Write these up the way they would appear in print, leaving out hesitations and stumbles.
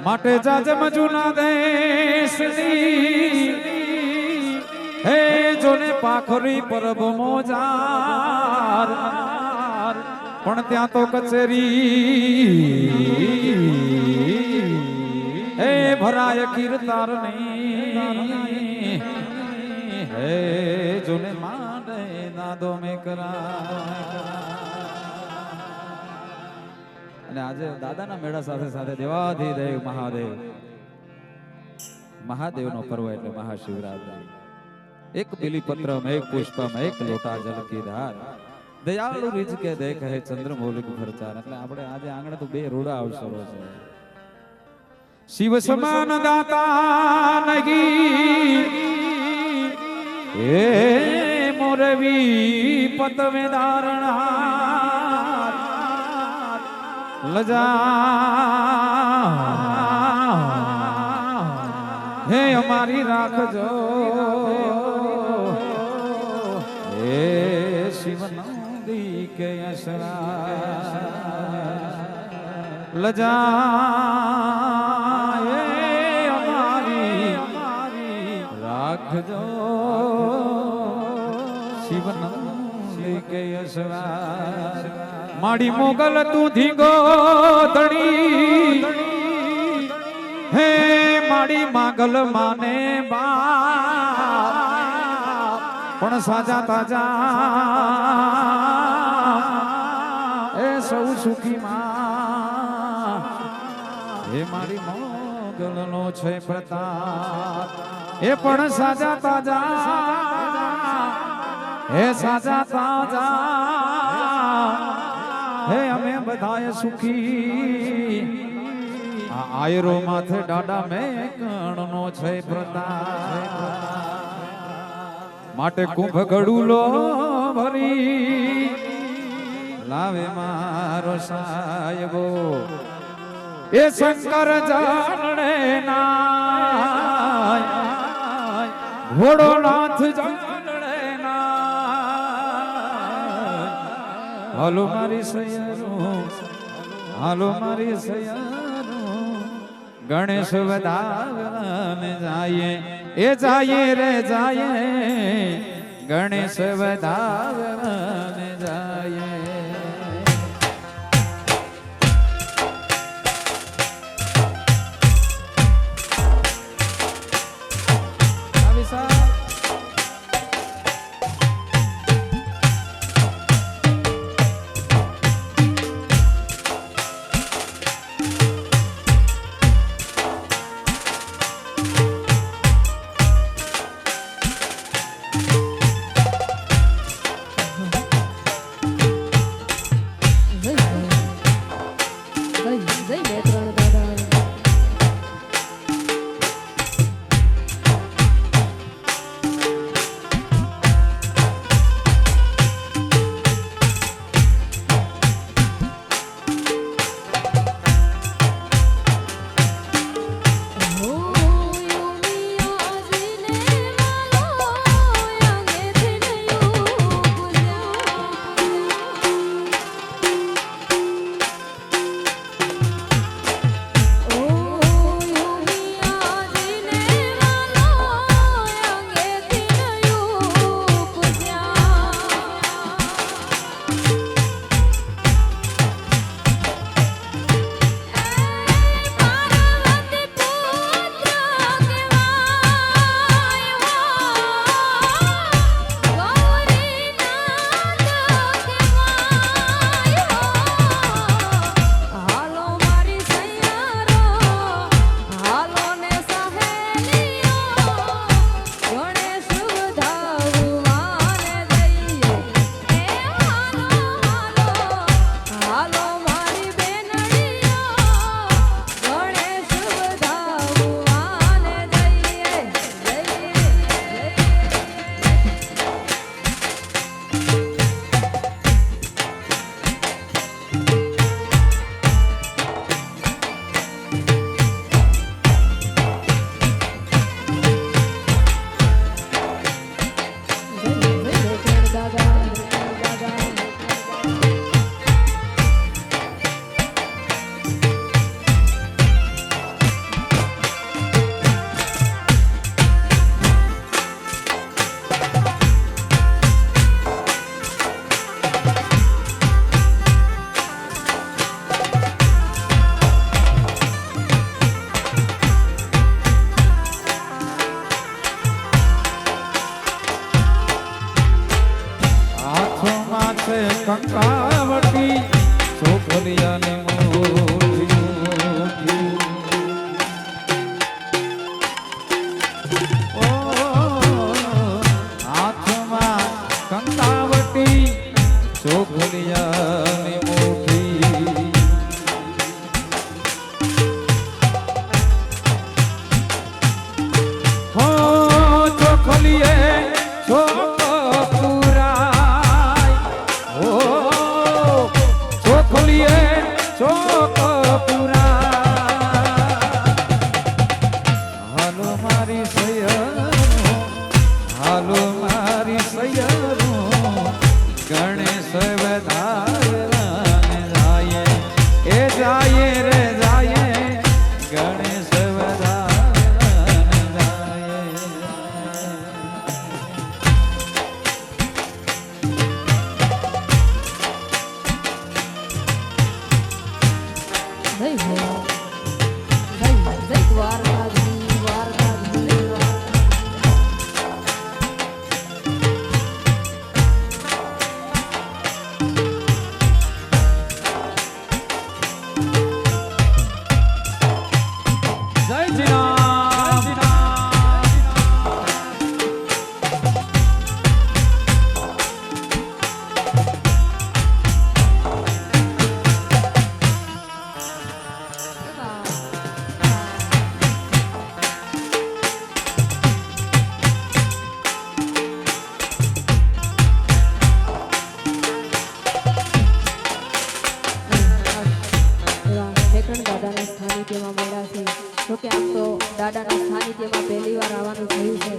માટે જાજમ જૂના દેશની હે જોને પાખરી પરબ મોજાર પણ ત્યાં તો કચેરી હે ભરાય કીર્તાર નહીં હે જોને માંડે નાદો મે કરા. અને આજે દાદાના મેળા સાથે સાથે દેવાધિદેવ મહાદેવનો પર્વ એટલે મહાશિવરાત્રી. એક બિલીપત્રમ એક પુષ્પમ એક લોટા જલ કી ધાર દયાળુ રીજ કે દેખ હે ચંદ્રમૌલિક ભરચાર. એટલે આપણે આજે આંગણે તો બે રૂડા અવસરો છે. શિવ સમાન દાતા નગી હે મોરવી પતવે ધારણા લજા હે અમારી રાખજો હે શિવ નંદી કે અસરા લજા હે અમારી રાખજો શિવ નંદી કે અસરા. માડી મોગલ તું ધીંગો ધણી હે માડી માગલ માને બા પણ સાજા તાજા એ સૌ સુખી માં હે મારી મોગલ નો છે પ્રતાપ એ પણ સાજા તાજા હે સાજા તાજા હે અમે બધાએ સુખી. આ આયરો માથે ડાડા મેં કણનો છે પ્રતાપ માટે કુંભ ગડુલો ભરી લાવે મારો સાહેબો એ શંકર જાણે ના ઘોડો નાથ જાણે હાલો મારી સૈયરું હાલો મારી સૈયરું ગણેશ વધાવને જાય એ જાય રે જાય ગણેશ વધાવને જાય. ચોખલીએ ચોક પુરાય ઓ ચોખલીએ ચોક પુરાય હાલો મારી સૈયરો હાલો મારી સૈયરો ગણેશ વધારવાને જાય એ જાય રે જાય ગણેશ વધારવાને જાય જય જય દ્વારકાધીશ દ્વારકાધીશ જય જીરામ મેકરણ દાદાના સ્થાનિકમાં મળ્યા છે જોકે આમ તો દાદાના સ્થાનિકમાં પહેલી વાર આવવાનું થયું છે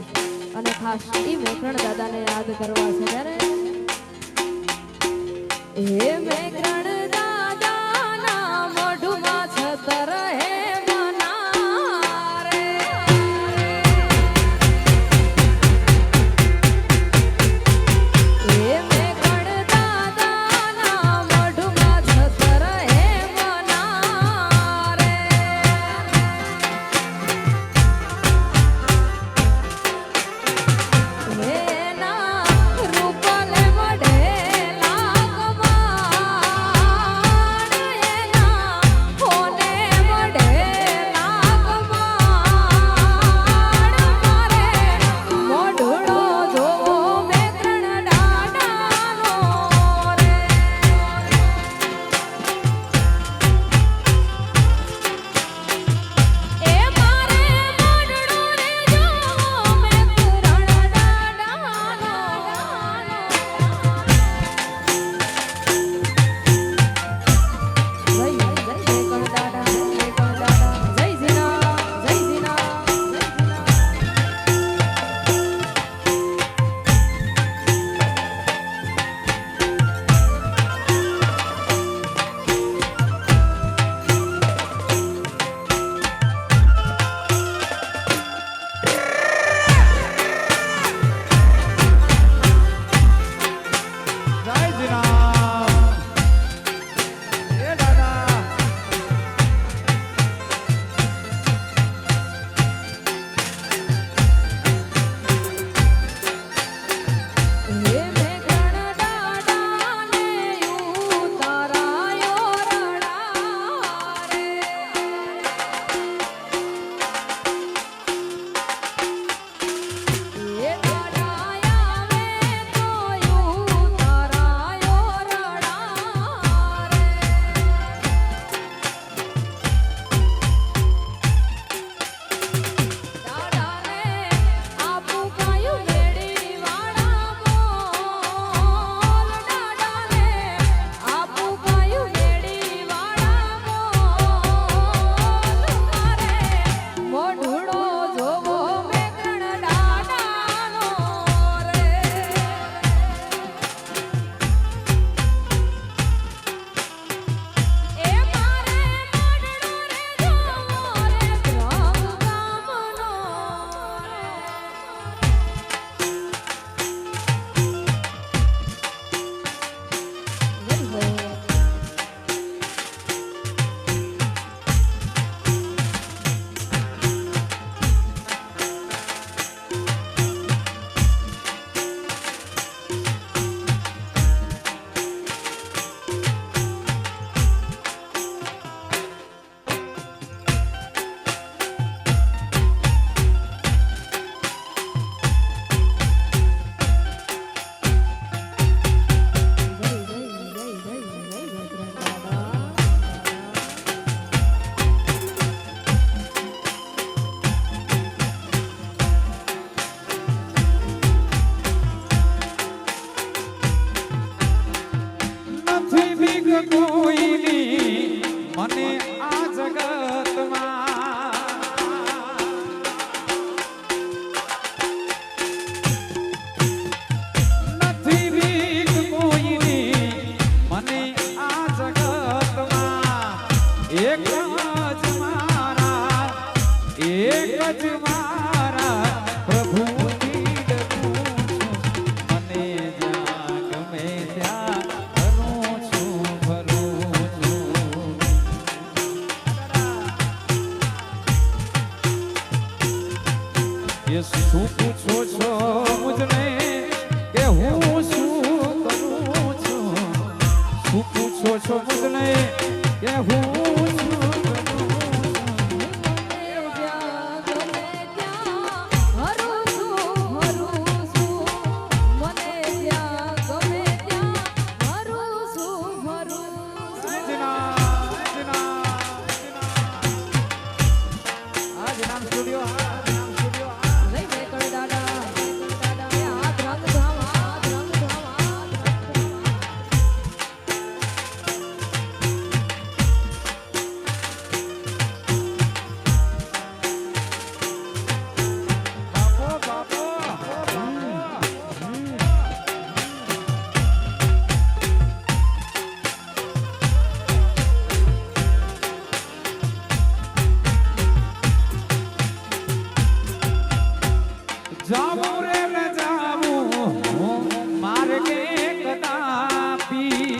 અને ખાસ એ મેકરણ દાદાને યાદ કરવા છે ત્યારે હે મેકરણ દાદાના મોઢુમાં છતર હે મનારે હે મેકરણ દાદાના મોઢુમાં છતર હે મનારે હે ના રૂપલે વડે લાગવા એક જ મારા પ્રભુની ડરું છું. મને જ્યાં ગમે ત્યાં ફરું છું, ફરું છું. એ શું પૂછો છો મુજને કે હું શું કરું છું? શું પૂછો છો મુજને કે હું શું કરું છું? જાવું રે ન જાવું માર્ગે કદાપી.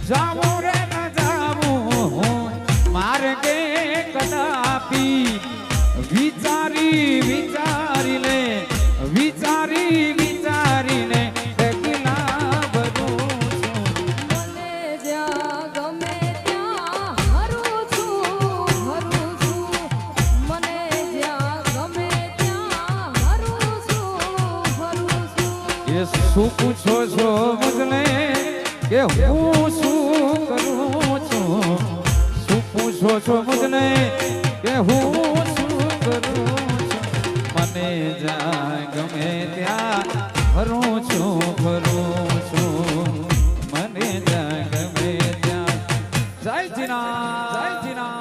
જાવું રે ન જાવું માર્ગે કદાપી. વિચારી વિચારીને વિચારી વિચારીને એકલા ભરું છું. એ શું પૂછો છો મુજને કે હું શું કરું છું? શું પૂછો છો મુજને કે હું શું કરું છું? મને જ્યાં ગમે ત્યાં ફરું છું, ફરું છું. મને જ્યાં ગમે ત્યાં. જય જીના, જય જીના.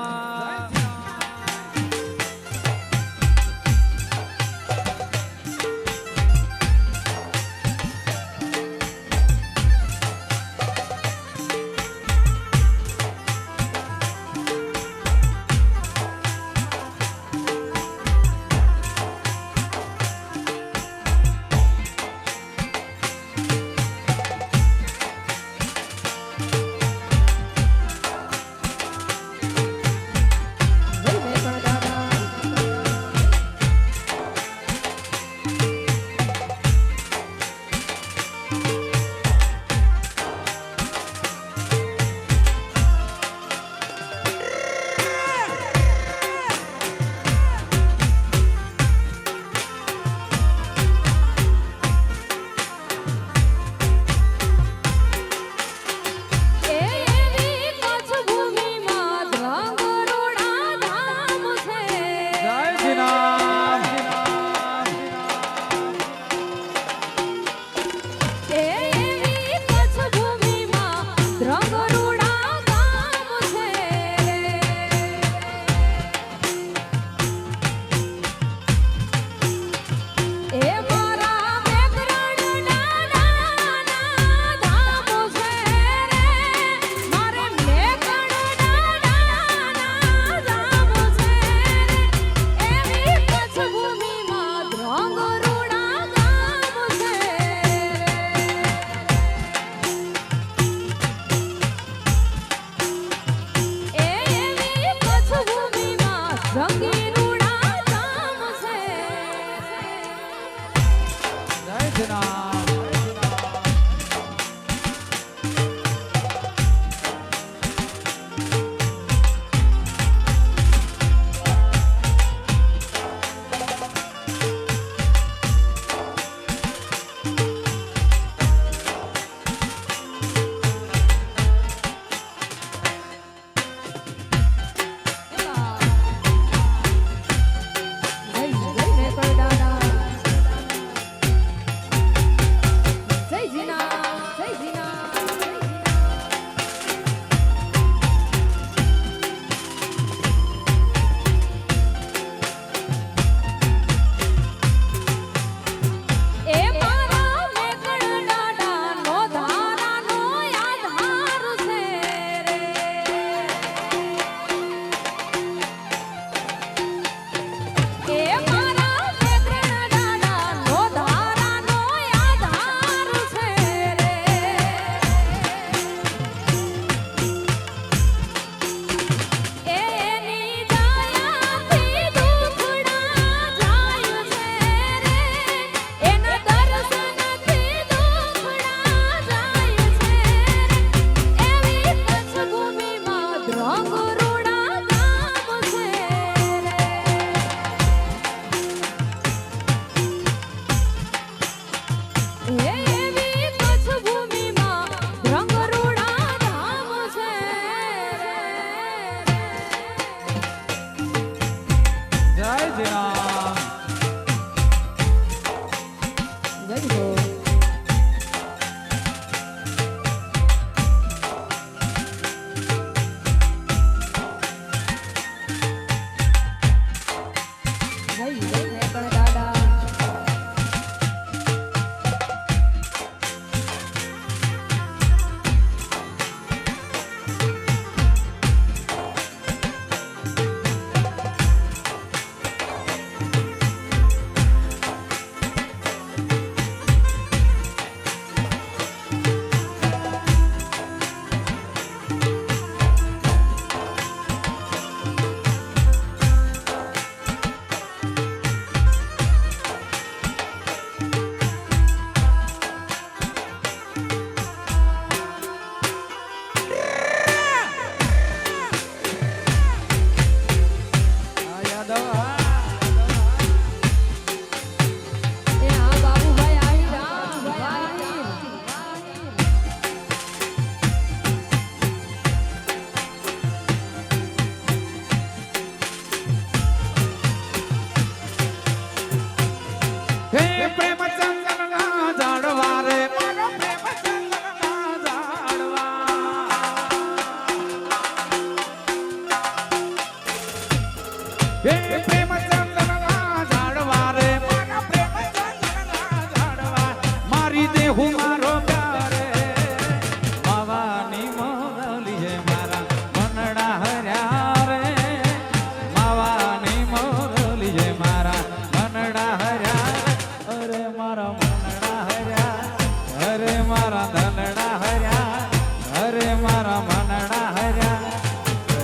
મારા મનડા હર્યા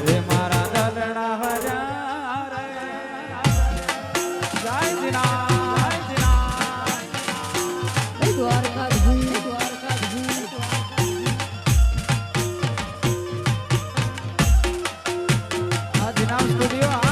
રે મારા દલડા હર્યા રે જય જીનાથ દ્વારકાધીશ દ્વારકાધીશ આ જીનામ સ્ટુડિયો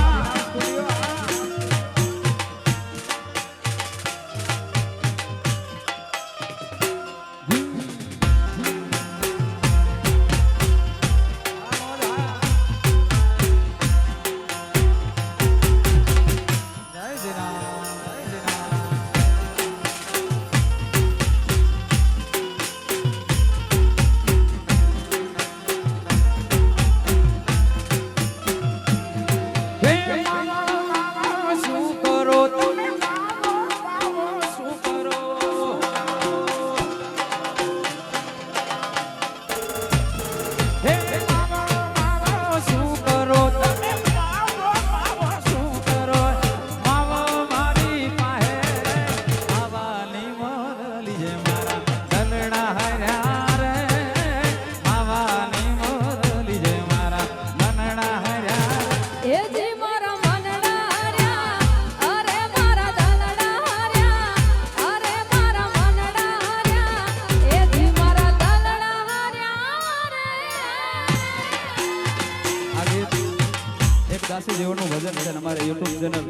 દાસી જેવાનું ભજન છે અમારે YouTube ચેનલ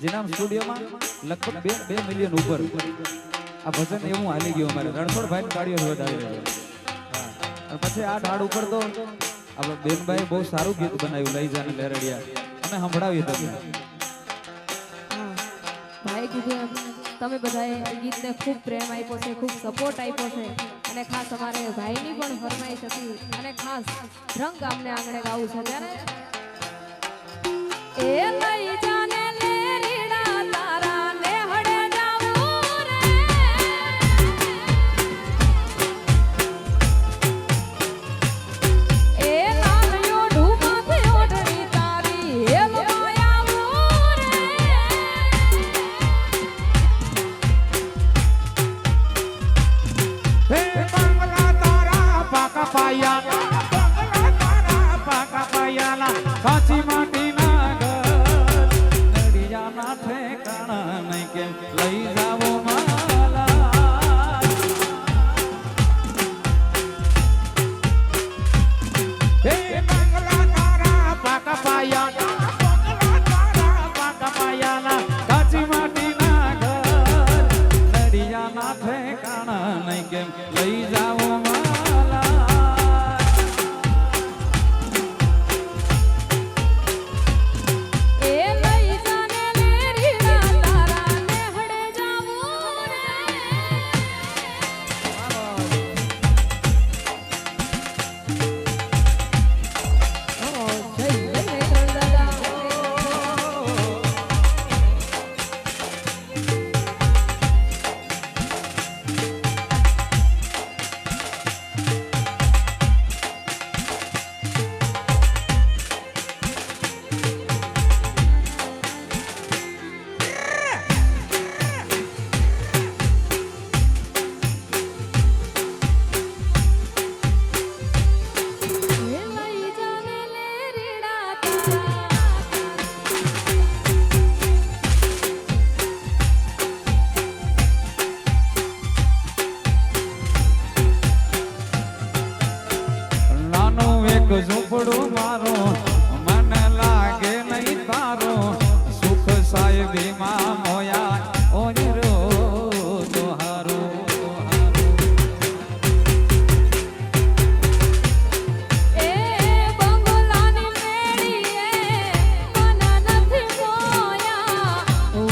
જીનામ સ્ટુડિયોમાં લગભગ 2 મિલિયન ઉપર આ ભજન એવું હાલી ગયું અમારે રણછોડભાઈ તાળીઓ વધાવી રહ્યો અને પછી આ ઢાળ ઉપર તો આપણે બેનભાઈ બહુ સારું ગીત બનાવ્યું લઈ જાને લેરડિયા અમે સંભળાવીએ તમને ભાઈ કીધું તમે બધાએ ગીતને ખૂબ પ્રેમ આપ્યો છે ખૂબ સપોર્ટ આપ્યો છે અને ખાસ અમારે ભાઈની પણ ફરમાઈશ હતી અને ખાસ રંગ ગામને આંગણે ગાવું છે ત્યારે એ લઈ જાને લેરીડા તારા ને હડે જાવું રે એ લાલ્યો ઢૂમાથી ઓઢણી તારી હેલ માયાવું હે બંગલા તારા પાકા પાયા કાચી માટીના નડિયાના ઠેકાણા નહીં કે લઈ જાવો માલા હે બંગલા તારા પાકા પાયાના કાચી માટીના નડિયાના ઠેકાણા નહીં કે લઈ જાવો ઝૂંપડું મારો મને લાગે નહીં તારો સુખ સાહેબીમાં મોયા ઓનરો તોહારો એ બંગલાની મેળીએ મના નથી મોયા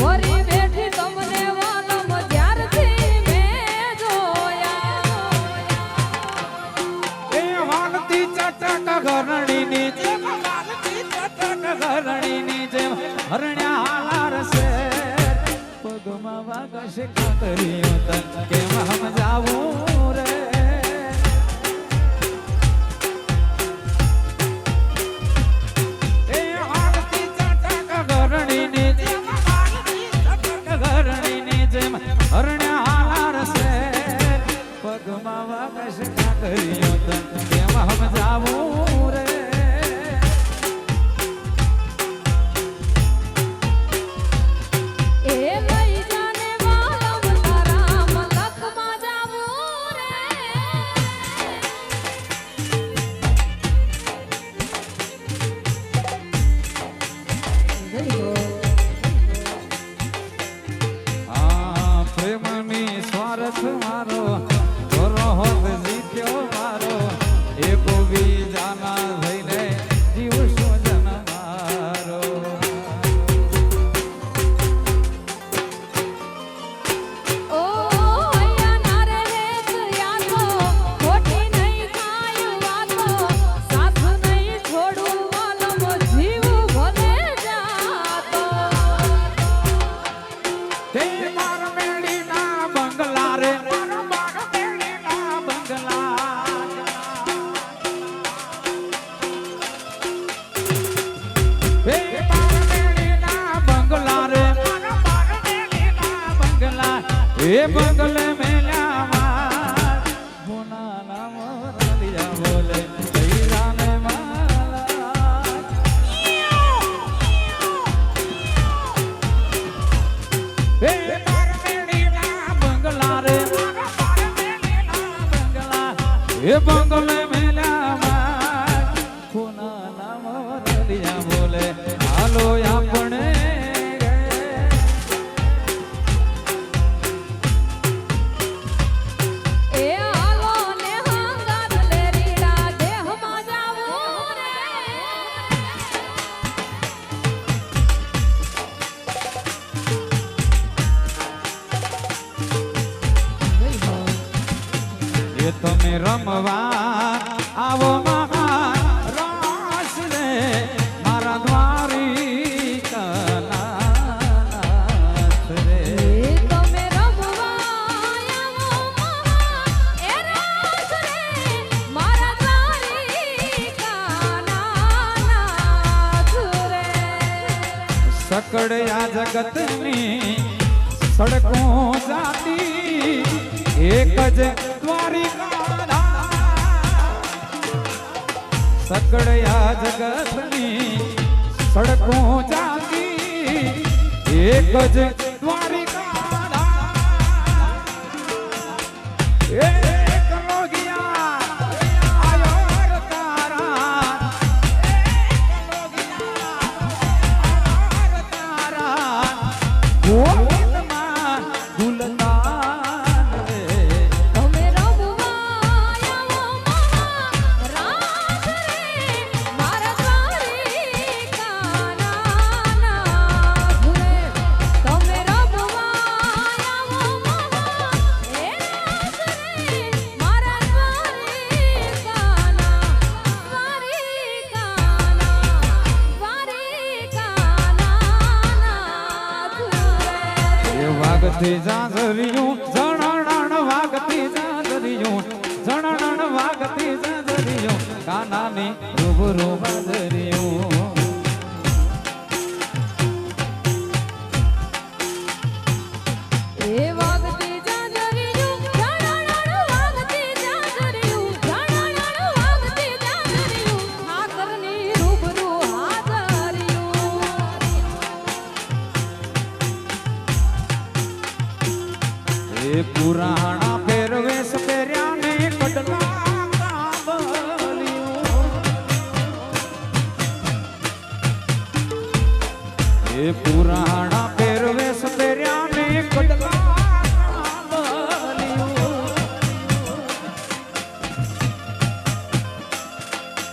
વરી બેઠી તમને વાલમ જ્યારથી મેં જોયા એ વાગતી ચટક ઘરણીની જેમ વાગતી ચટક ઘરણીની જેમ હરણ્યા હાલાર છે પગમાં વાગશે કાતરીઓ તન કેમ સમજાવું રે એ વાગતી ચટક ઘરણીની જેમ વાગતી ચટક ઘરણીની જેમ હરણ્યા હાલાર છે પગમાં વાગશે કાતરીઓ તન કેમ સમજાવું એ બંગલે મેલ્યા પુના નામ રલિયા બોલે હીરાને માલા એ માર મેલીના બંગલા રે એ બંગલે મેલ્યા પુના નામ રલિયા બોલે હાલો આપણે તમે રમવા આવો રાસ રે મારા દ્વારિકાનાથ રે તમે રમવા આવો એ રાસ રે મારા દ્વારિકાનાથ રે સકડયા જગતની સડકો જાતી એક જ સકડયા જગતની સડકો જાતી એક જ દ્વારિકા એક લોગિયા આયો તારા એક લોગિયા તારા ગોવિંદમાં ગુલતાન રે તમે રમવા આવો રાસ રે મારા દ્વારિકાનાથ રે તમે રમવા આવો એ રાસ રે મારા દ્વારિકાનાથ રે વાગતી જાજરિયું જણણ વાગતી જાજરિયું જણણ વાગતી જાજરિયું કાનાની રૂબરૂ બાજરિયું એ વાગતી જાજરિયું જણણ વાગતી જાજરિયું જણણ વાગતી જાજરિયું ઠાકરની રૂબરૂ હાજરિયું એ પુરાણા પહેરવેશ પહેર્યા ને કડલા કાબલિયું એ પુરાણા પહેરવેશ પહેર્યા ને કડલા કાબલિયું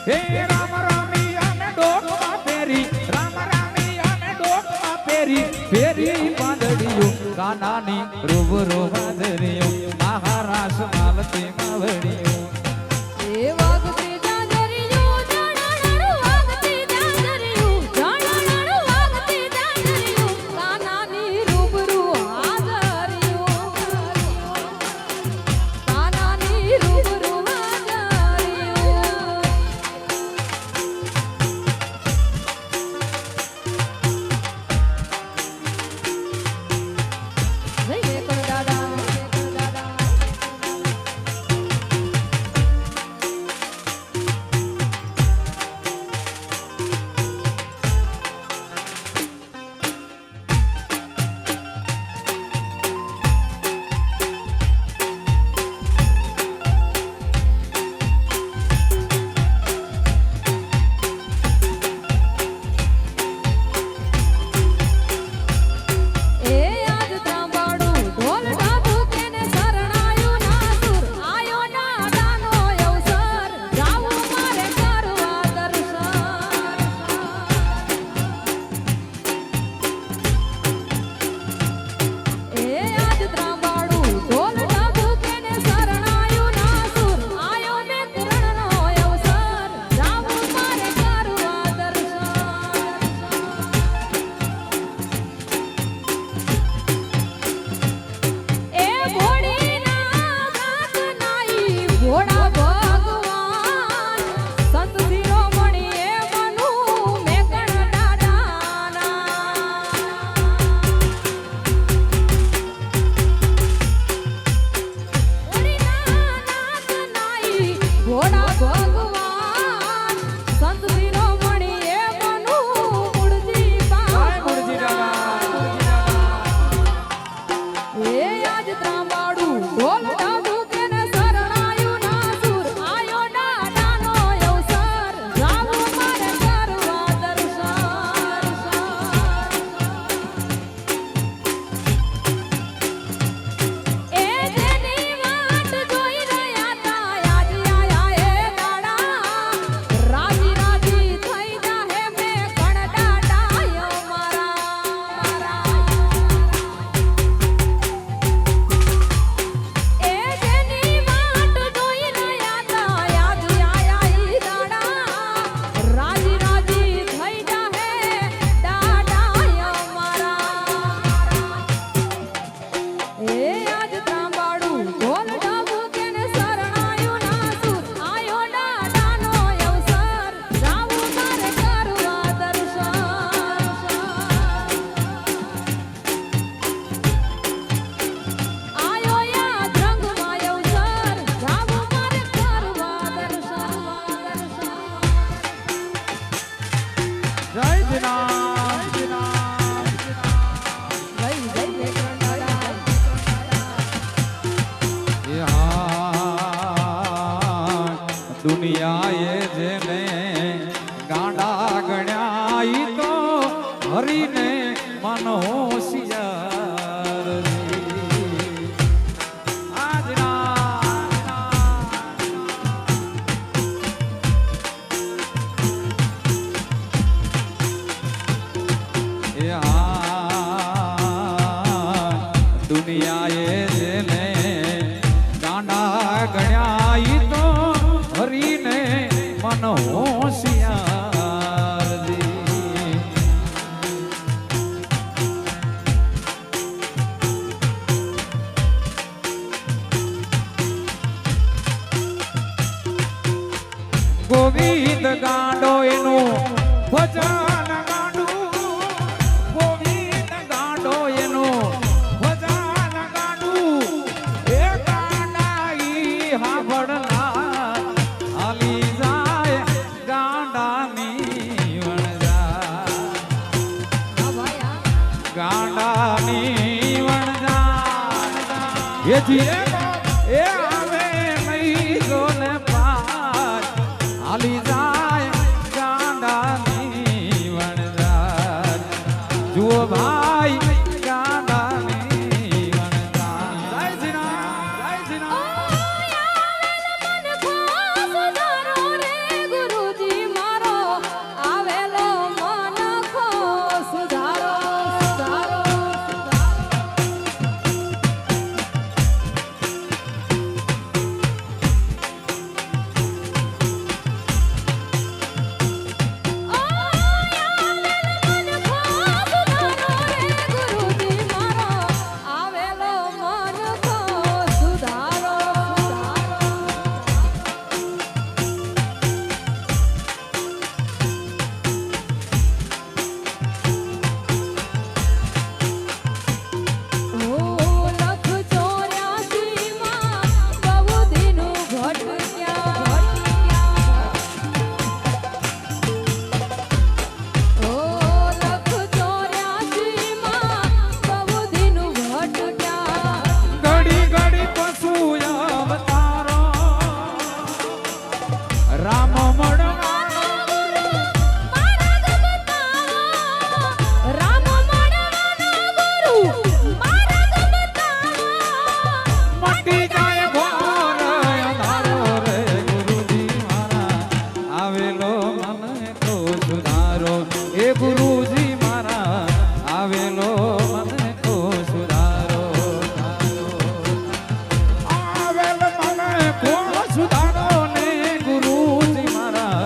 હે રામ રામિયા ને ડોકમાં પહેરી રામ રામિયા ને ડોકમાં પહેરી ફેરી પાંદડિયું કાનાની રૂબરૂ બાજરિયું મહારાષ્ટ્ર માલતી માવડિયું એ વાગતી જાજરિયું જણણ વાગતી જાજરિયું જણણ વાગતી જાજરિયું કાનાની રૂબરૂ હાજરિયું કાનાની રૂબરૂ હાજરિયું જય મેકલ દાદા દુનિયાએ જેને ગાંડા ગણ્યા ઈ તો હરીને મનો હોશિયાર દુનિયાએ જેને ગાંડા ગણ્યા ઈ તો હરીને મન હોશિયાર ગોવિંદ ગાંડો એનું ભજન ગાંડું ગોવિંદ ગાંડો એનું ભજન ગાંડું એ ગાંડા ઈ હાંભળનાર હાલી જાય ગાંડાની વણજા ગાંડાની વણજા એથી એ આવે મઈ ગોલે હાલી જાય ગાંડાની વણજાર જુઓ ભાઈ ગાંડાની વણજાર જય જીના ગુરુજી મારો આવેલો મન ખો સુધારો સુધારો ગુરુજી મારા આવેલો મને કો સુધારો આવેલ મને કો સુધારો ને ગુરુજી મારા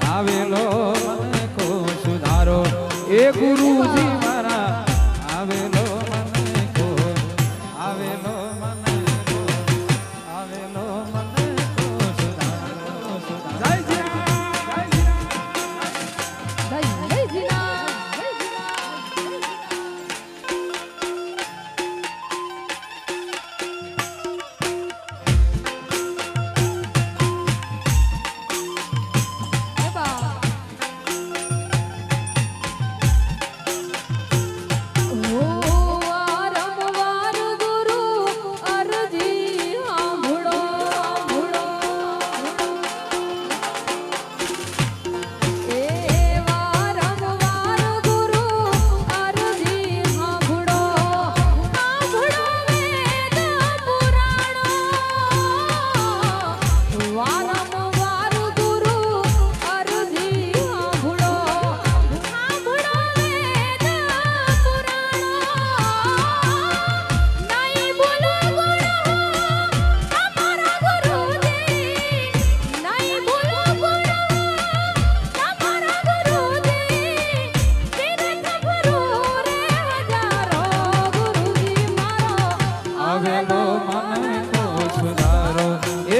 આવેલો મને કો સુધારો એ ગુરુજી મારા આવેલો મને કો આવેલો મને કો આવેલો મને કો સુધારો જય જય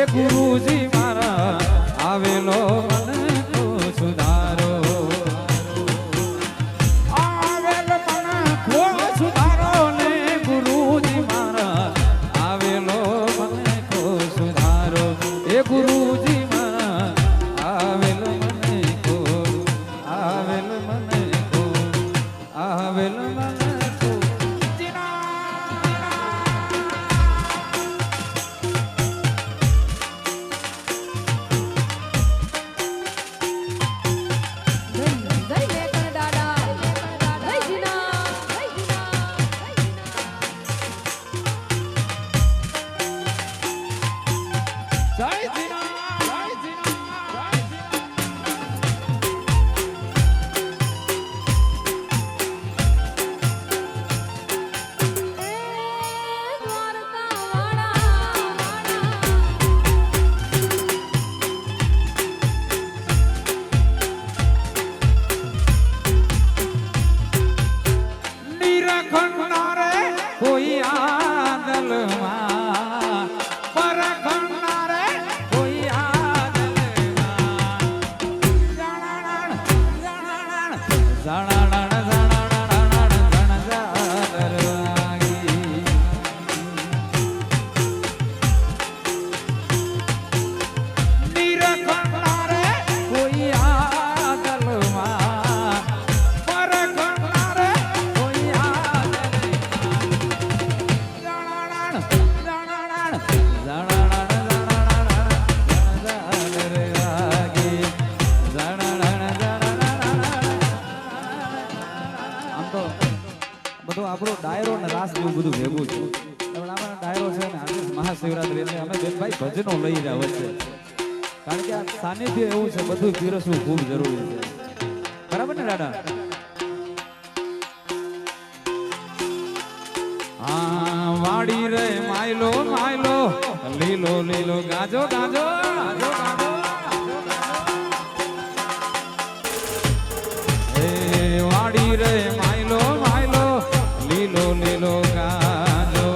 ગુરુજી મારા આવેલો મને કો સુધારો આવેલ મને કો સુધારો ને ગુરુજી મારા આવેલો મને કો સુધારો એ ગુરુજી મારા આવેલ મને કો આવેલ મને કો આવેલ મને કો આપણો ડાયરો ને રાસ જેવું બધું ભેગું છે પણ અમારો ડાયરો છે ને આજે મહાશિવરાત્રી એટલે અમે બેનભાઈ ભજનો લઈ રહ્યા વચ્ચે કારણ કે આ સાનિધ્ય એવું છે બધું પીરસવું ખૂબ જરૂરી છે બરાબર ને દાદા હા વાડી રે માયલો માયલો લીલો લીલો ગાજો ગાજો ગાજો ગાજો એ વાડી રે માયલો માયલો લીલો લીલો ગાજો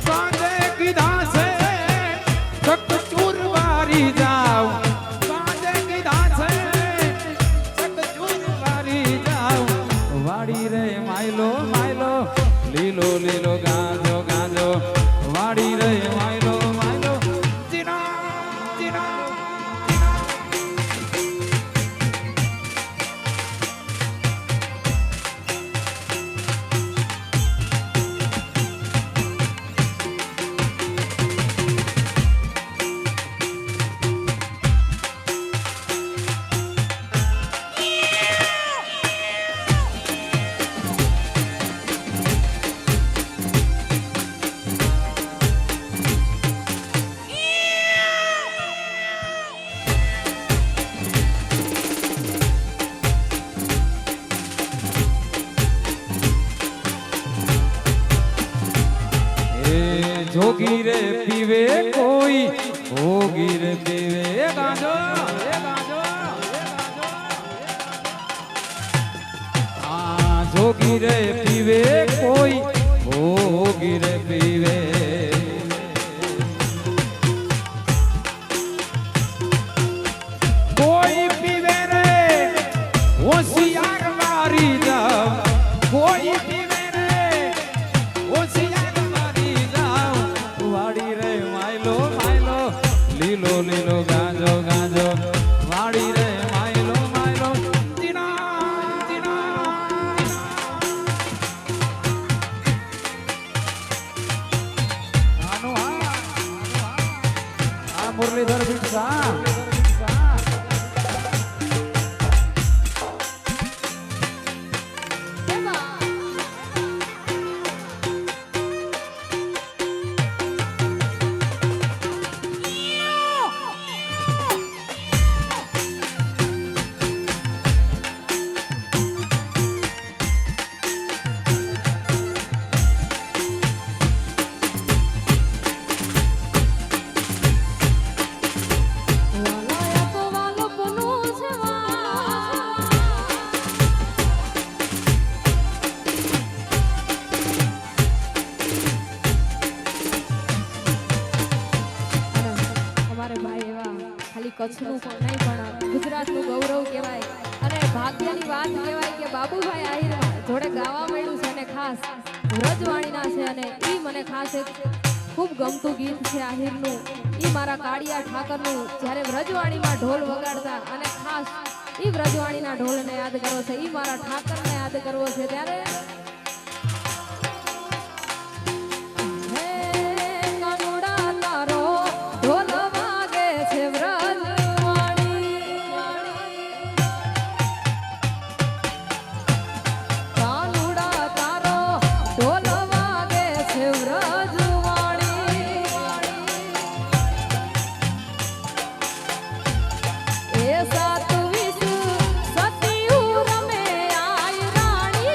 કાંદે કીધા છે ચકચૂર વારી જાવ કાંદે કીધા છે ચકચૂર વારી જાવ વાડી રે માયલો માયલો લીલો લીલો ગાજો ગાજો વાડી રે માયલો માયલો જીના જીના जोगी रे पीवे कोई भोगी रे पीवे गाजो हाँ जोगी रे पीवे कोई भोगी रे पीवे कोई पीवे रे होशियार मारी जाओ कोई पीवे रे होशियार વાડી રે માયલો માયલો લીલો લીલો ગાજો ગાજો વાડી રે માયલો માયલો જીના જીના આનો આ મુરલીધર બિરસા કચ્છનું પણ નહીં પણ ગુજરાતનું ગૌરવ કહેવાય અને ભાગ્યની વાત કહેવાય કે બાબુભાઈ આહિર જોડે ગાવા મળ્યું છે અને ખાસ વ્રજવાણીના છે અને ઈ મને ખાસ એક ખૂબ ગમતું ગીત છે આહિરનું ઈ મારા કાળિયા ઠાકરનું જ્યારે વ્રજવાણીમાં ઢોલ વગાડતા અને ખાસ ઈ વ્રજવાણીના ઢોલને યાદ કરવો છે ઈ મારા ઠાકરને યાદ કરવો છે ત્યારે સાત વિશ્વ સતીયું રમે આય રાણી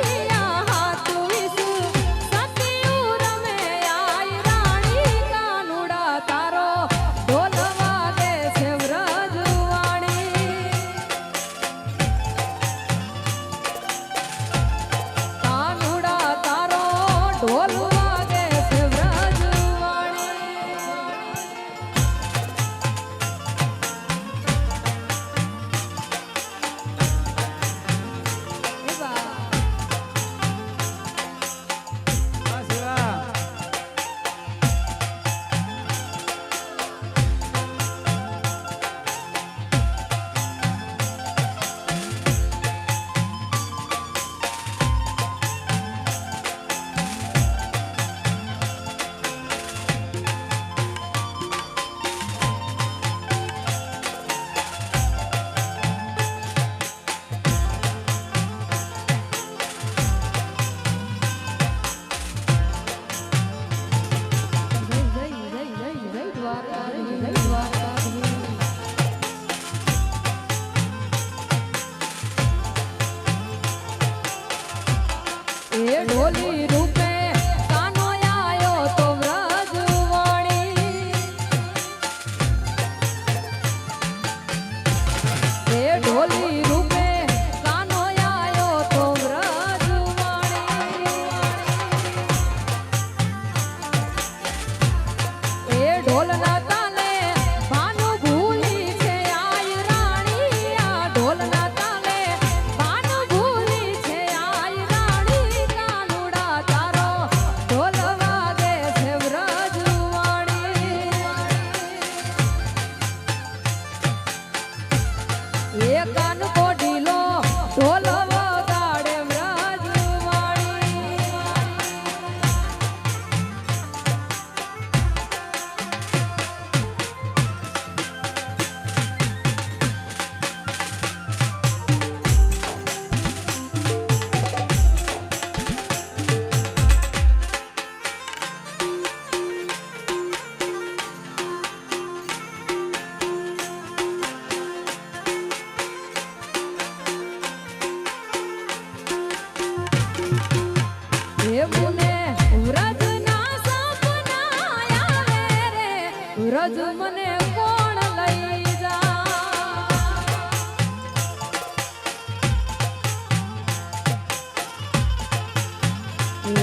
રજ મને કોણ લઈ જા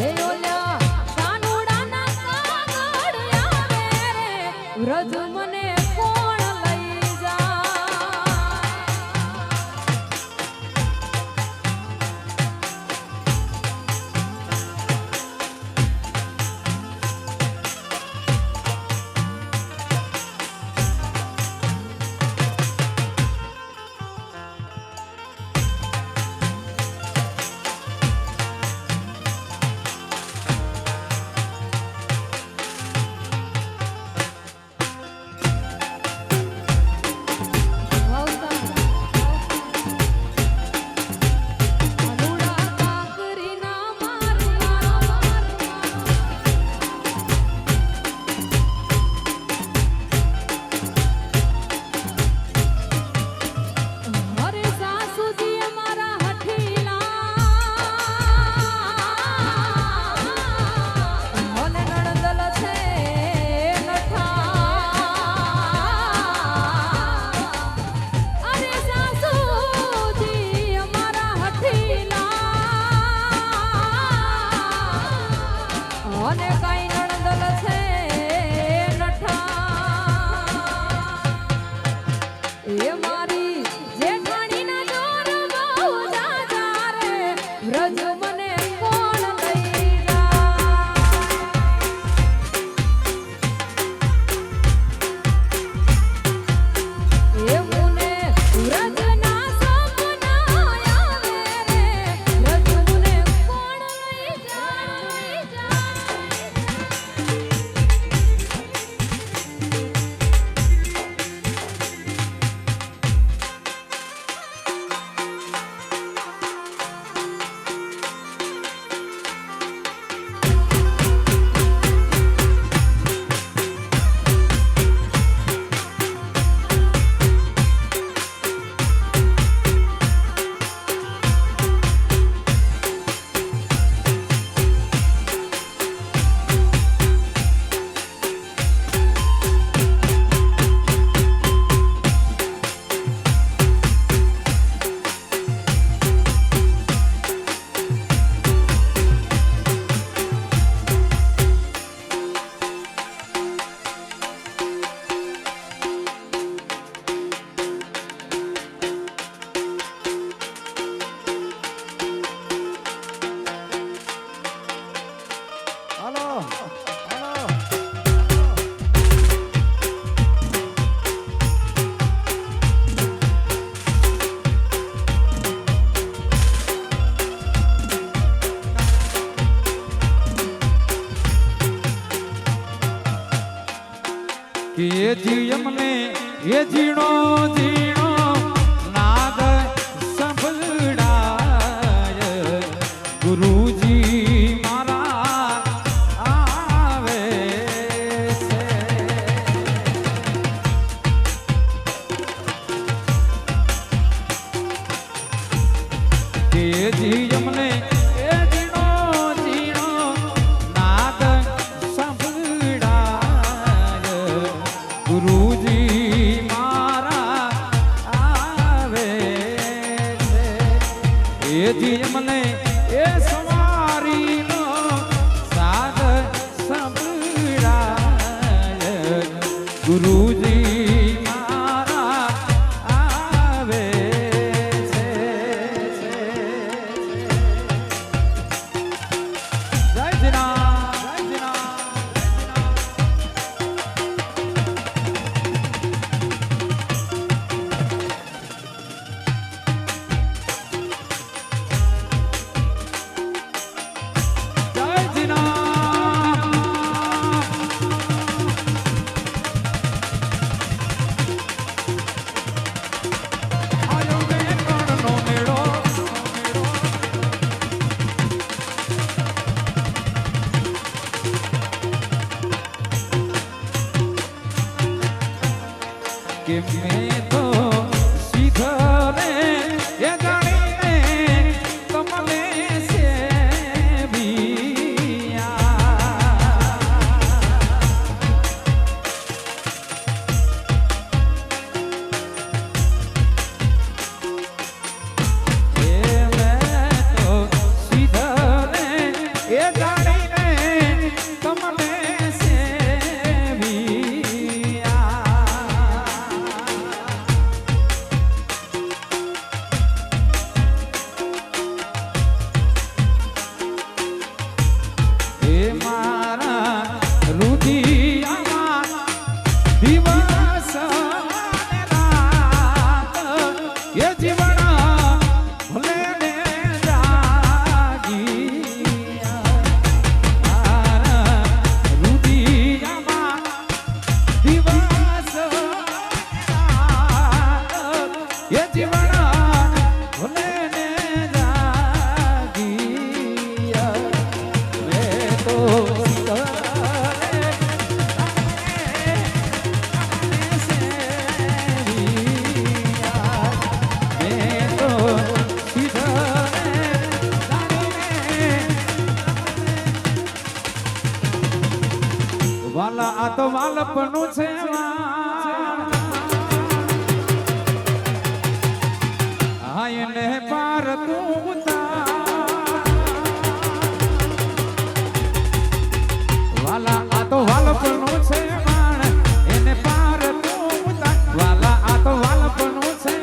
એ ઓલા કાનુડાના કાગળ આવે રે રજ મને કોણ લઈ જા કે એ જીયમને એ જીણો જીણો નાદ સંભળાય ગુરુજી મારા આવે છે કે જીયમને એ જીણો જીણો નાદ ગુરુજી મારા આવે છે એથી મને એ સવારીનો સાદ સંભળાય ગુરુજી મારા આવે છે જય શ્રી કે મેં તો સીધને એ જાણીને કમલે છે વાલપનું છે હા એને પાર તું ઉતાર વાલા આ તો વાલપનું છે એને પાર તું ઉતાર વાલા આ તો વાલપનું છે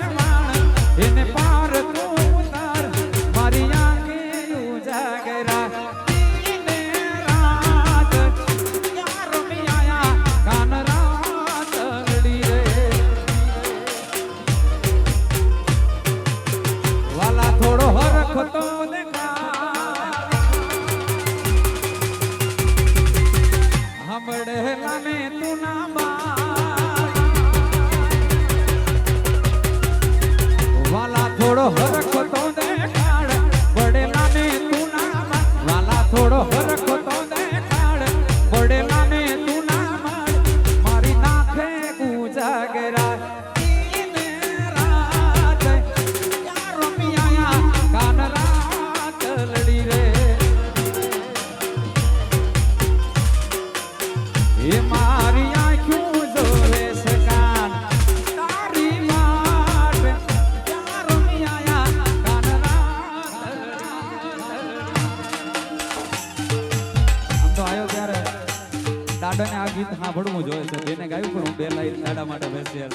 એને પાર તું ઉતાર મારી આંખે ઉજાગરા થોડો હરખો તો દેખાડ પડેલા ને તું ના માર વાલા થોડો હરખો તો દેખાડ પડેલા ને તું ના માર મારી નાખે ઉજાગરા ઈને રાત યાર મિયા કાન રાત લડી રે એ મારી આંખો જોવે સકાન તારી માટ દાદાને આ ગીત સાંભળવું જોઈએ છે બેને ગાયું પણ હું બે લાઈન દાદા માટે બેસી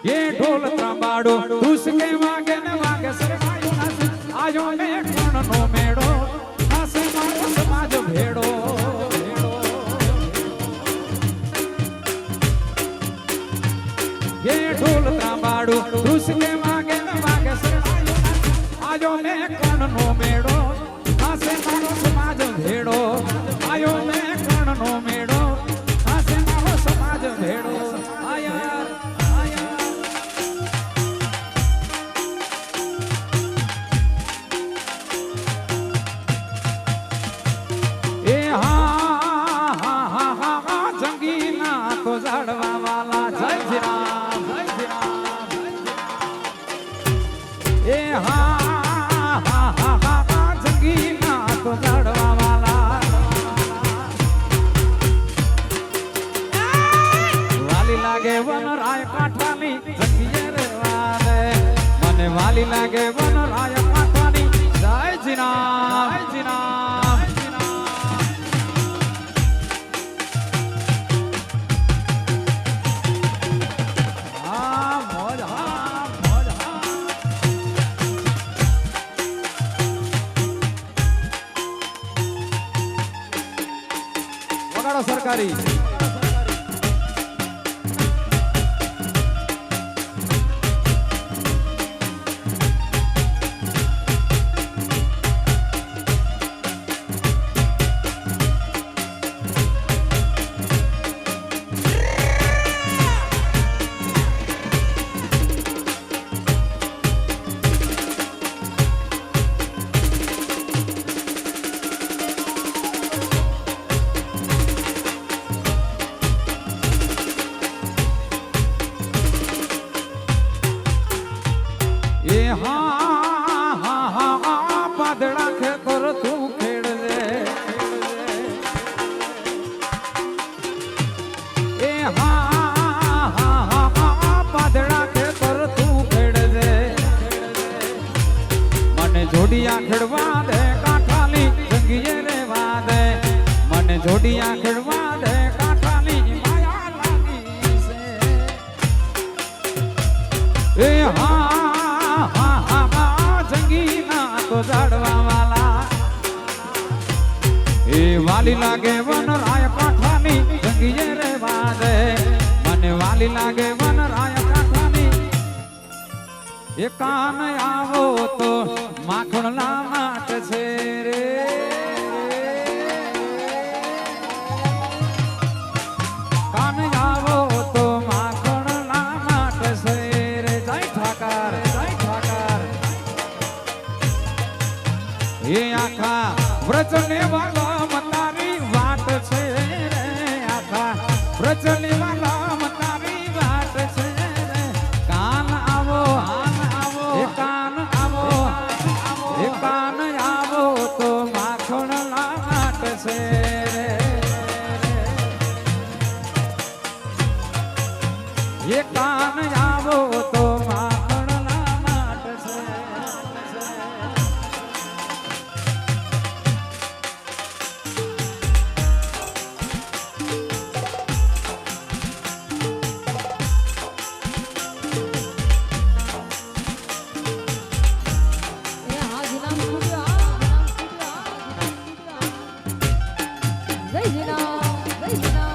ये ढोल त्रांबाड़ो तुस के वागे ने वागे सरमायो नाच आयो ने कोण नो मेड़ो नासे मारो समाज भेड़ो ये ढोल त्रांबाड़ो तुस के वागे ने वागे सरमायो नाच आयो ने कोण नो मेड़ो नासे मारो समाज भेड़ो आयो ने कोण नो मेड़ो नासे मारो समाज भेड़ो आया वाली लागे वन राय काठानी जय जिनाम जय जिनाम हाँ मौज वगाड़ो सरकारी जोड़िया खड़वा दे काठाली जंगिए रेवा दे मन जोड़िया खड़वा दे काठाली माया लागी से ए हा जंगी ना तो जड़वा वाला ए वाली लागे वन राय काठाली जंगिए रेवा दे मन वाली लागे वन राय काठाली ये कान आवो तो माखण ना माट छे रे कान आवो तो माखण ना माट छे रे जय ठाकर ये आखा व्रजने वाला मतारी वाट छे रे आखा व्रजने वाला मतारी वाट छे रे कान आवो कान आवो तो माखण ना माट छे रे એ કાન આવો તો માખણના માટશે. એ હા જીનામ સ્ટુડિયો, જય જીનામ, જય જીનામ.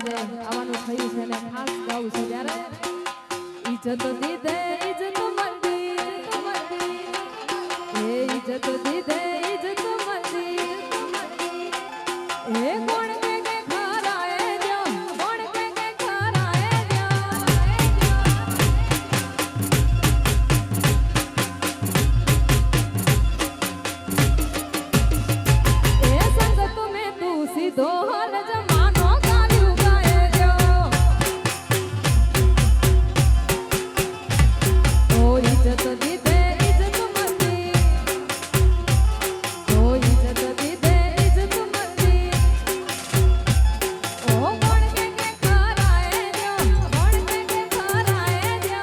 આજે આવવાનું થયું છે ને ખાસ ગાવું છે ત્યારે ઇજ્જત દીધે ઇજ્જત મંદી હે ઇજ્જત દીધે ઇજ્જત મંદી હે કોણ કે ખરાએ જો કોણ કે ખરાએ જો એ સંગત મે તું સીધો હાલ જમાનો ગાલ્યું ગાય જો ઓ ઇજ્જત દીધે ઇજ્જત મંદી ઓ ઇજ્જત દીધે ઇજ્જત મંદી ઓ કોણ કે ખરાએ જો કોણ કે ખરાએ જો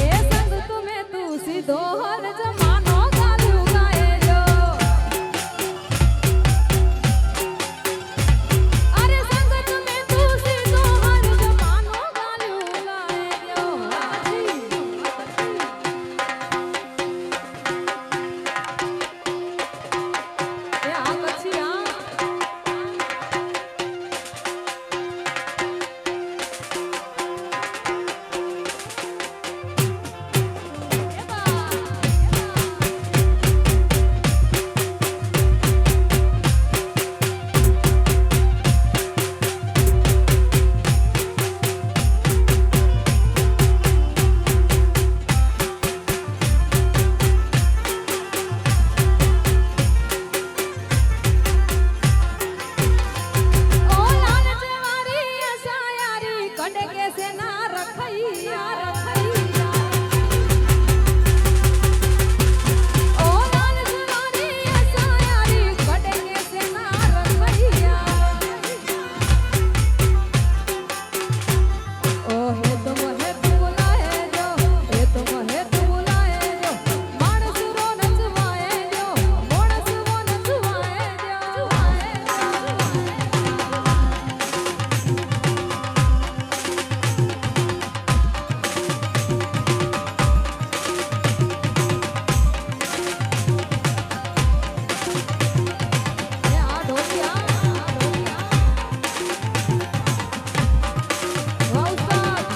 એ સંગત મે તું સીધો હાલ જમાનો ગાલ્યું ગાય જો અરે સંગત મે તું સીધો હાલ જમાનો ગાલ્યું ગાય જો એ આ પછી આ ઓ લાલચ વારી અસાયારી કડે કે સે ના રખૈયા રખૈયા ઓ લાલચ વારી અસાયારી કડે કે સે ના રખૈયા ઓ હે તુમ લાહે જો હે તુમ લાહે જો માણસ રો નચવાય જો માણસ વો નચવાય જો એ આ ઢોલિયા વાહ ઉસ્તાદ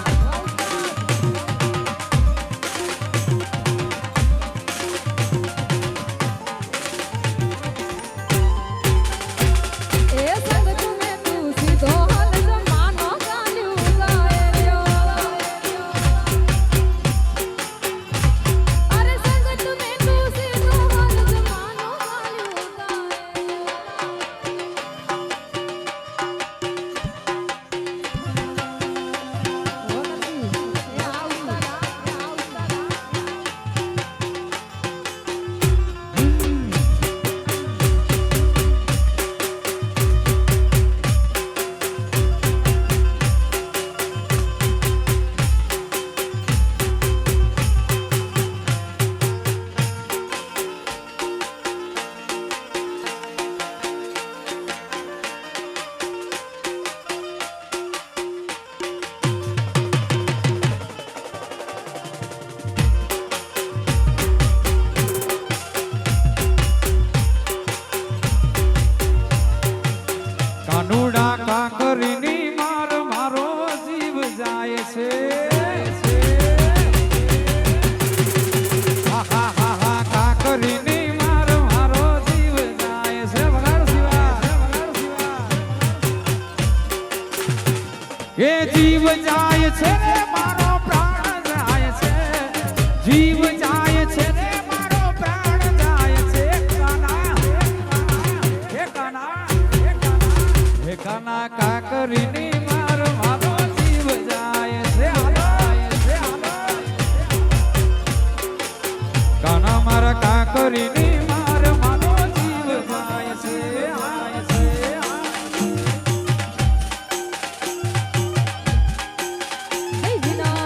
એ સંગત મે તું સીધો હાલ જમાનો ગાલ્યું ગાય જો અરે સંગત મે તું સીધો હાલ જમાનો ગાલ્યું ગાય એ આ ઉસ્તાદ કાનુડા કાંકરીની માર મારો જીવ જાય છે હા હા હા હા કાંકરીની માર મારો જીવ જાય છે વગાડ શિવા એ જીવ જાય છે ને મારો પ્રાણ જાય છે જીવ જાય છે ને મારો પ્રાણ જાય છે કાના હે કાના હે કાના કાકરીની માર મારો જીવ જાય છે કાના મારા કાકરીની માર મારો જીવ જાય છે હે જીના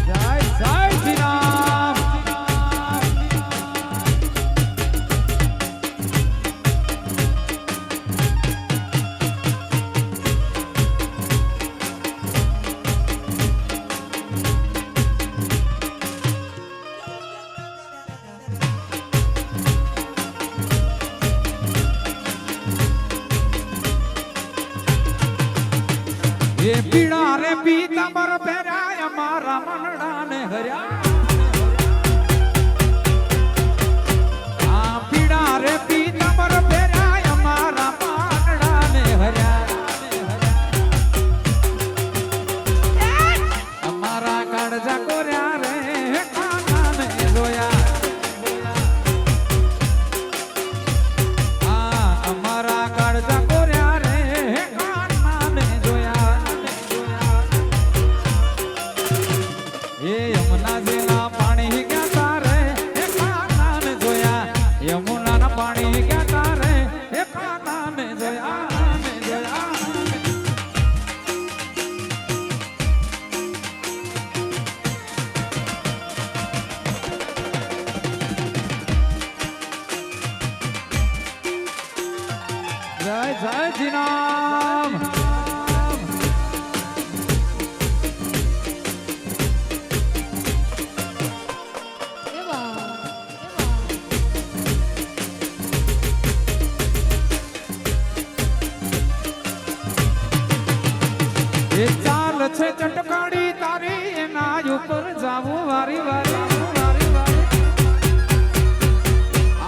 જય જય શ્રી રામ જય જીનામ. એ ચાલ છે ચટકાડી તારી એના ઉપર જાવું વારી વારી.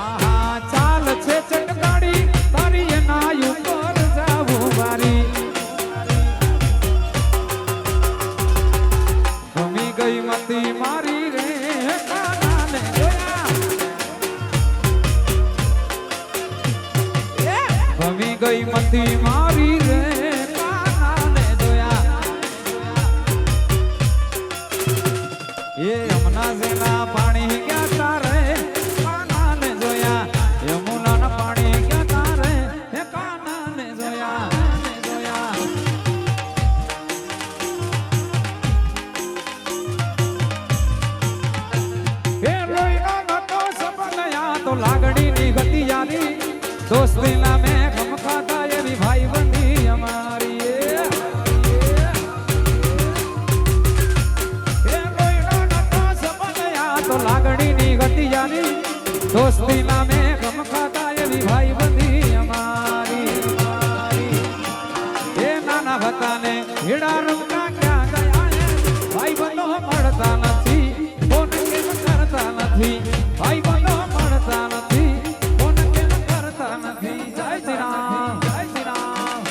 આહા ચાલ છે ચટકાડી તારી એના ઉપર જાવું વારી. ગમી ગઈ મતી મારી રે કાનાને જોયા. ગમી ગઈ મતી મારી રે એ યમુના જેના પાણી ગયા તારે કાનાને જોયા. યમુના પાણી ગયા તારે હે કાનાને જોયા. એ લોહીનો નતો સપનયા તો લાગણીની ગતિ યારી. દોસ્તીના મેં ગમ ખાતા એવી ભાઈ બંધી અમારી. લાગણીની ગતિ જાની દોસ્તી નામે ગમ ખાતા એવી ભાઈ બંધી અમારી. એ નાના હતા ને હીડા રંગના ક્યાં ગયા. ભાઈ બંધો મળતા નથી ફોન કેમ કરતા નથી. ભાઈ બંધો મળતા નથી ફોન કેમ કરતા નથી. જય શ્રી રામ જય શ્રી રામ.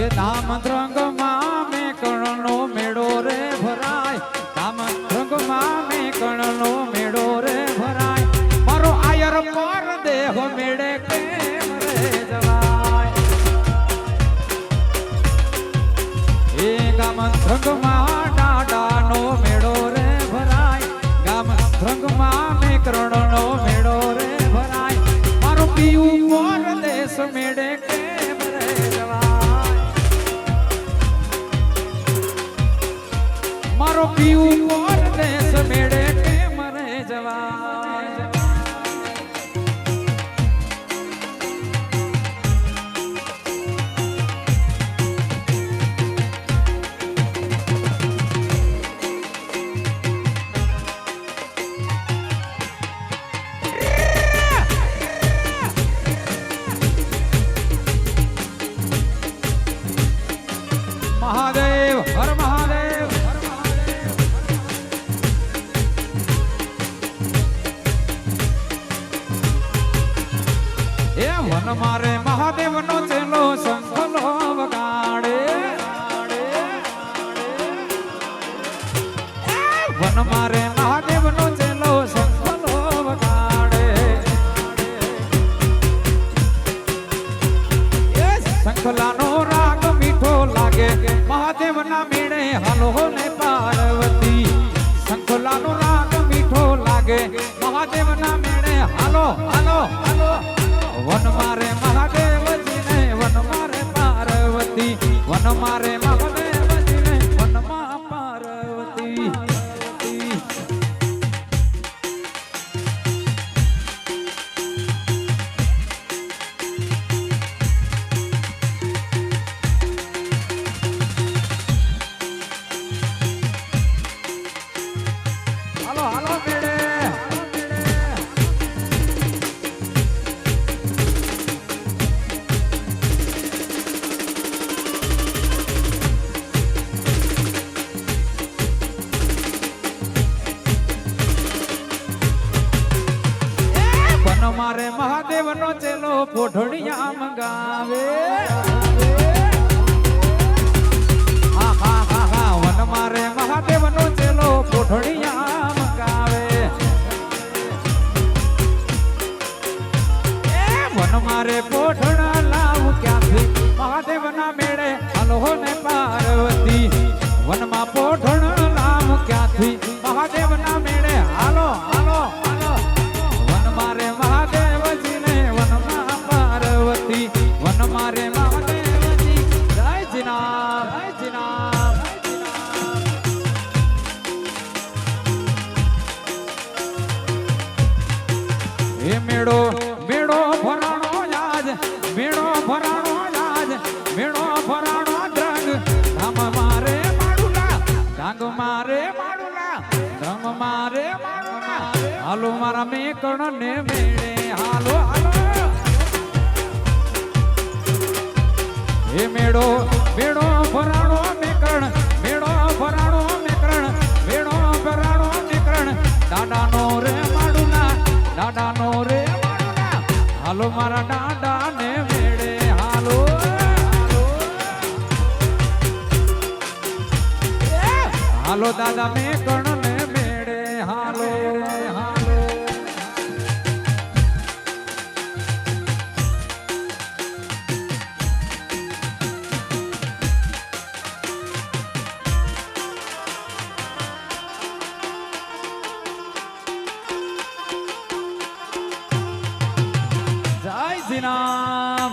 એ ધામ રંગમાં મેં કણનો મેળો રે ભરાય. ધામ રંગમાં મેં કણનો મેળો રે ભરાય. મારો આયર પર દેહ મેળે કેમ રે જવાય. એ ગામ રંગમાં ડાડાનો મેળો રે ભરાય. ગામ રંગમાં મેં કણનો મેળો રે ભરાય. મારો પીયું પર દેશ મેળે કેમ રે જવાય. મારો પીવું પર દેશ મેળે કેમ રે જવાય. મહાદેવ હર મહાદેવ. એ વન મારે મહાદેવ નો ચેલો શંખલો વગાડે. વન મારે મહાદેવ નો ચેલો શંખલો વગાડે. એ શંખલાનો રાગ મીઠો લાગે મહાદેવ ના મેળે હાલો ને પાર્વતી. શંખલાનો રાગ મીઠો લાગે મહાદેવ ના મેળે હાલો હાલો હાલો. વન મારે મહાદેવજીને વન મારે પાર્વતી. વન મારે મહાદેવજીને વનમાં પાર્વતી. હાલો હાલો મેળે. મારે મહાદેવ નો ચેલો પોઢણિયા મંગાવે. હા હા હા હા. વન મારે મહાદેવ નો ચેલો પોઢણિયા મંગાવે. વન મારે પોઢણા વનમાં પોઢણ નામ ક્યાંથી મહાદેવના મેળે હાલો હાલો હાલો વન મારે મહાદેવજી ને વનમાં પાર્વતી વન મારે મહાદેવજી જય જીનામ જય જીનામ એ મેળો મેળો ભરાણો આજ મેળો ભરાણો આજ મેળો ભરાણો દ્રંગ ધામ મારે માડુલા ડાંગ મારે માડુલા ધમ મારે માડુલા હાલો મારા મેકણ ને મેળે હાલો હાલો એ મેળો મેળો ભરાણો મેકણ મેળો ભરાણો મેકણ મેળો ભરાણો મેકણ દાદાનો રે માડુલા દાદાનો રે માડુલા હાલો મારા દાદા ને મેળે હાલો હાલો દાદા મેકણ ને મેળે હાલો હાલો જય શ્રી રામ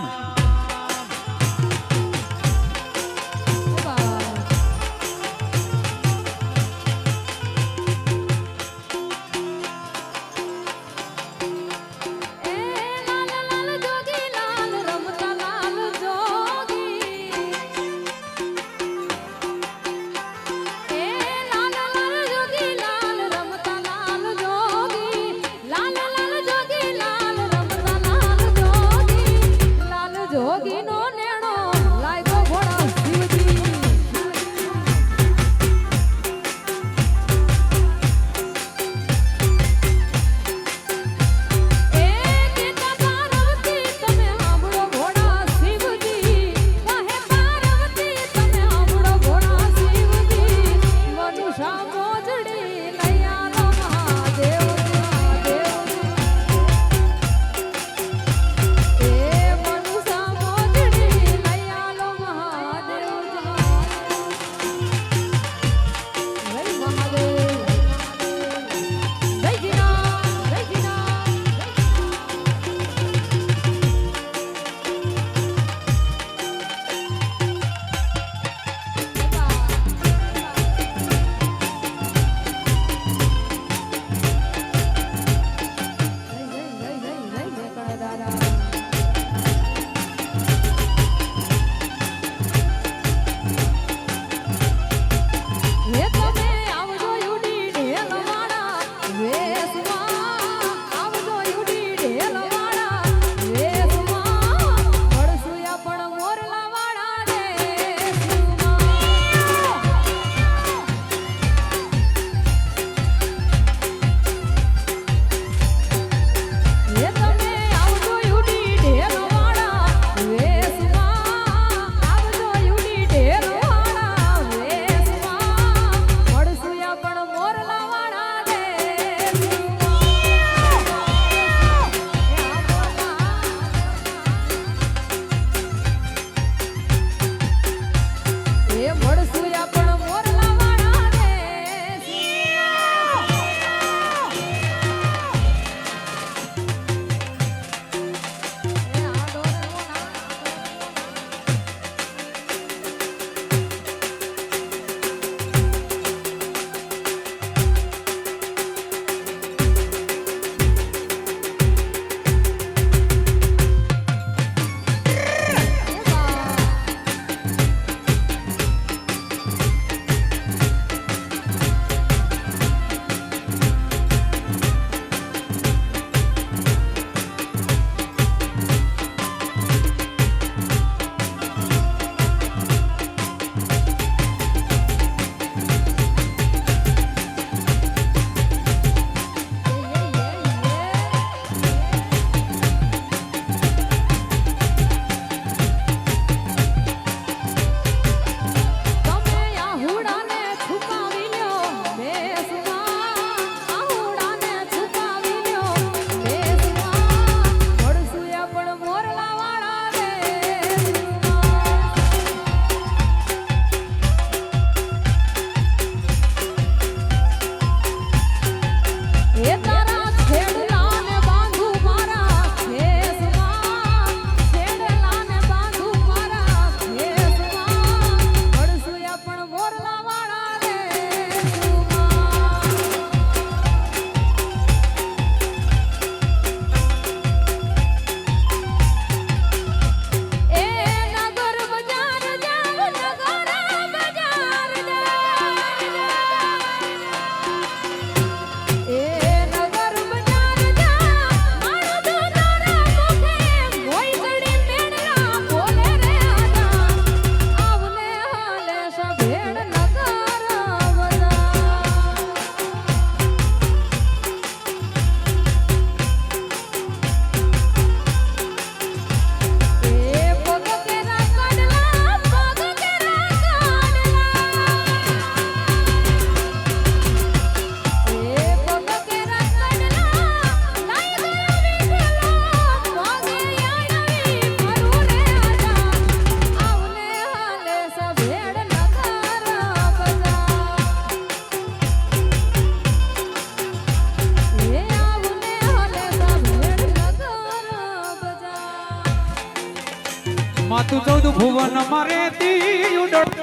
માતું 14 ભુવન મારે તી ઉડડ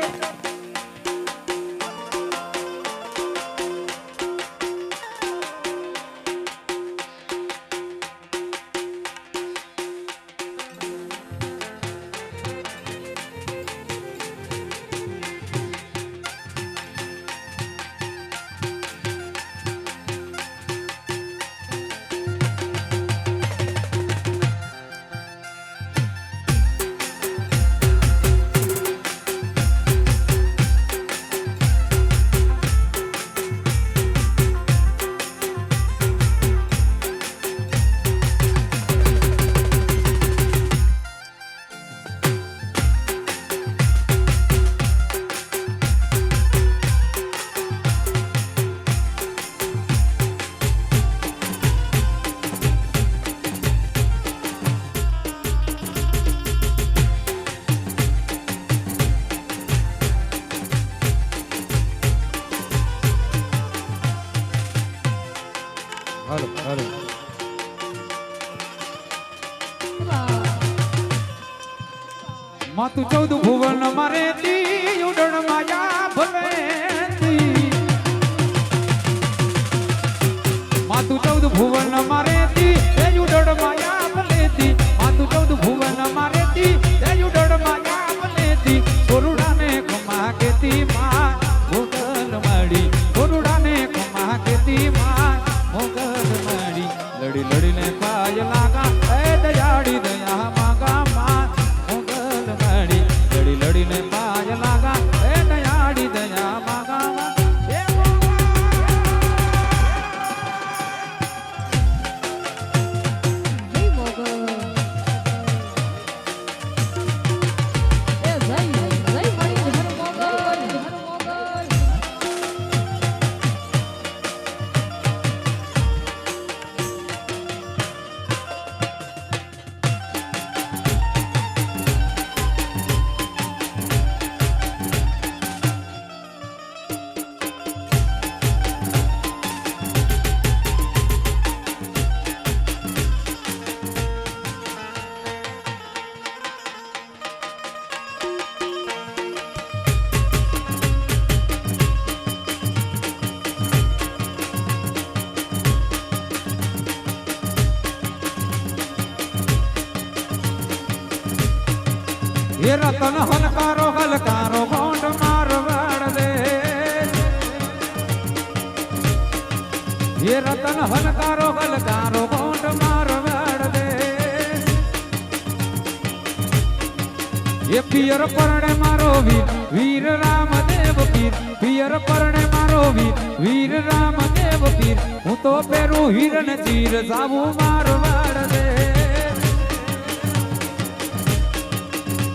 હાલો હાલો માતું 14 ભુવન મારે તી ઉડણ માયા ભલે તી માતું 14 ભુવન મારે તી એ ઉડણ માયા ભલે તી માતું 14 ભુવન મારે તી એ ઉડણ માયા ભલે તી કોરુડાને ખમા કેતી માં મોગલ માડી કોરુડાને ખમા કેતી માં મોગલ માડી લડી લડીને પાય લાગા એ દયાળી દયા માંગા માં મોગલ માડી લડી લડીને પાય લાગા એ દયાળી દયા માંગા માં એ જય મોગલ એ જય જય મણી હર મોગલ ये रतन हलकारो हलकारो गोंड मारवाड़ दे ये रतन हलकारो हलकारो गोंड मारवाड़ दे ये पियर परणे मारो वीर वीर रामदेव पीर पियर परणे मारो वीर रामदेव पीर हूँ तो पेरू हिरण चीर जावू मारवाड़ दे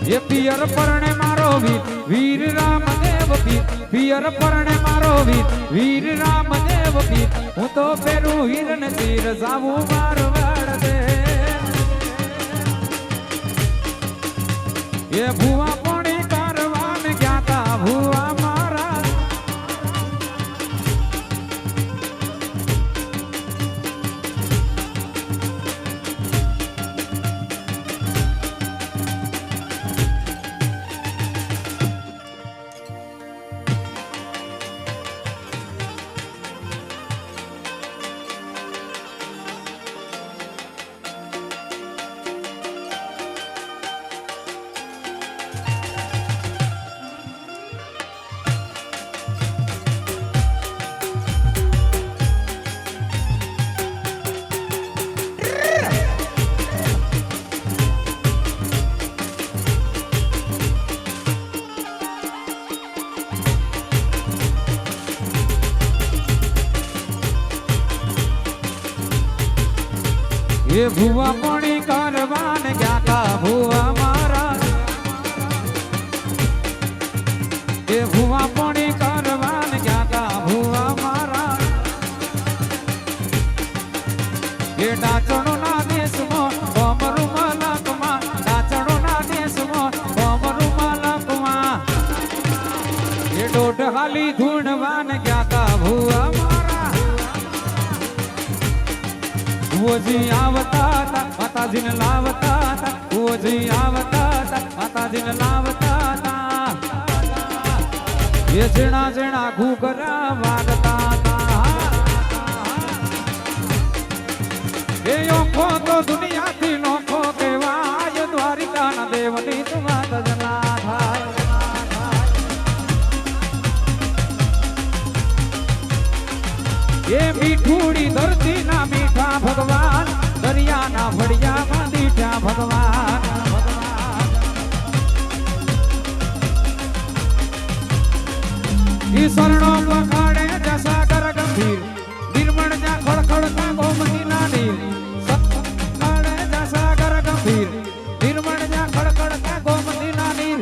ये पियर परणे मारो वीर रामदेव पीर पियर परणे मारो वीर रामदेव पीर हूँ तो पेरू हिरण चीर जावू मारवाड़ दे ये भुआ पानी कारवान क्या था भुआ मारा ये भुआ पानी कारवान क्या का भुआ मारा ये भुआ पानी कारवान क्या का भुआ मारा ये डाचणो ना देश मो बमरु मलक मा डाचणो ना देश मो बमरु मलक मा ये डोड हाली धूणवान क्या का भुआ मारा ઓજી આવતા હતા માતાજીને લાવતા હતા ઓજી આવતા હતા માતાજીને લાવતા હતા એ ઝીણા ઝીણા ઘૂઘરા વાગતા હતા એ ઓખો તો દુનિયાથી નોખો કહેવાય દ્વારિકાના દેવની તો વાત જ ના થાય એ મીઠુડી ધરતીના મીઠા ભગવાન દરિયાના ભડિયામાં દીઠા ભગવાન ઈ શરણો પખાડે જસાગર ગંભીર નિર્મળ જા ખડખડતા ગોમતીના નીર પખાડે જસાગર ગંભીર નિર્મળ જા ખડખડતા ગોમતીના નીર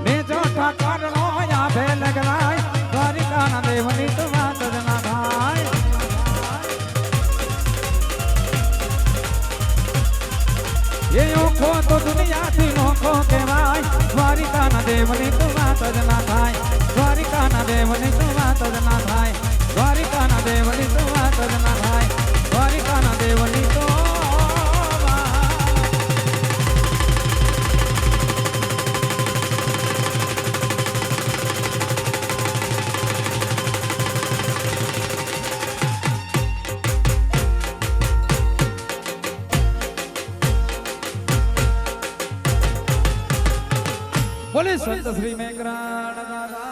ને જો ઠાકરનો યાદે લગરાય દ્વારિકાના દેવની તો વાત જ ના થાય એ ઓખો તો દુનિયાથી નોખો કહેવાય દ્વારિકાના દેવની તો વાત જ ના થાય દ્વારિકાના દેવની તો વાત જ ના થાય દ્વારિકાના દેવની તો વાત જ ના થાય દ્વારિકાના દેવની તો બોલે સંત શ્રી મેઘરાજ દાદા